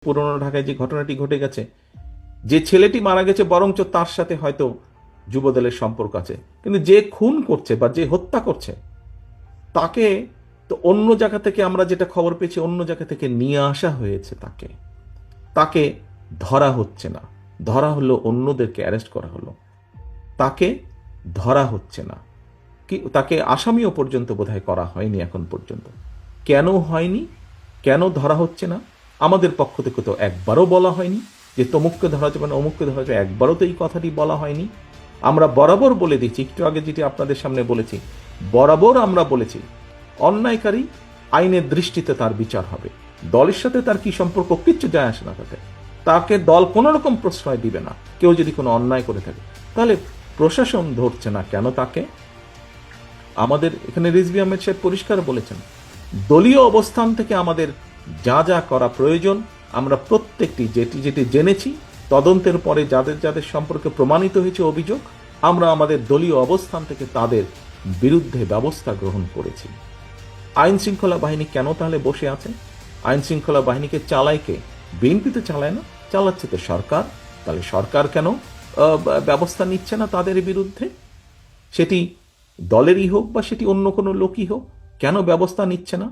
পুরনো ঢাকায় যে ঘটনাটি ঘটে গেছে, যে ছেলেটি মারা গেছে বরঞ্চ তার সাথে হয়তো যুবদলের সম্পর্ক আছে, কিন্তু যে খুন করছে বা যে হত্যা করছে তাকে তো অন্য জায়গা থেকে, আমরা যেটা খবর পেয়েছি, অন্য জায়গা থেকে নিয়ে আসা হয়েছে। তাকে ধরা হচ্ছে না, ধরা হলো অন্যদেরকে অ্যারেস্ট করা হলো, তাকে ধরা হচ্ছে না, কি তাকে আসামিও পর্যন্ত বোধহয় করা হয়নি এখন পর্যন্ত। কেন হয়নি, কেন ধরা হচ্ছে না? আমাদের পক্ষ থেকে তো একবারও বলা হয়নি যে তমুককে ধরা যাবে না, অমুককে ধরা যাবে, একবারও তো এই কথাটি বলা হয়নি। আমরা বরাবর বলে দিচ্ছি, একটু আগে যেটি আপনাদের সামনে বলেছি, বরাবর আমরা বলেছি অন্যায়কারী আইনের দৃষ্টিতে তার বিচার হবে। দলের সাথে তার কি সম্পর্ক, কিচ্ছু যায় আসে না তাতে। তাকে দল কোনো রকম প্রশ্রয় দিবে না কেউ যদি কোনো অন্যায় করে থাকে। তাহলে প্রশাসন ধরছে না কেন তাকে? আমাদের এখানে রিজভী আহমেদ সাহেব পরিষ্কার বলেছেন, দলীয় অবস্থান থেকে আমাদের যা যা করা প্রয়োজন আমরা প্রত্যেকটি যেটি যেটি জেনেছি, তদন্তের পরে যাদের যাদের সম্পর্কে প্রমাণিত হয়েছে অভিযোগ, আমরা আমাদের দলীয় অবস্থান থেকে তাদের বিরুদ্ধে ব্যবস্থা গ্রহণ করেছি। আইন শৃঙ্খলা বাহিনী কেন তাহলে বসে আছে? আইন শৃঙ্খলা বাহিনীকে চালায় কে? বিএনপি তো চালায় না, চালাচ্ছে তো সরকার। তাহলে সরকার কেন ব্যবস্থা নিচ্ছে না তাদের বিরুদ্ধে? সেটি দলেরই হোক বা সেটি অন্য কোনো লোকই হোক, কেন ব্যবস্থা নিচ্ছে না?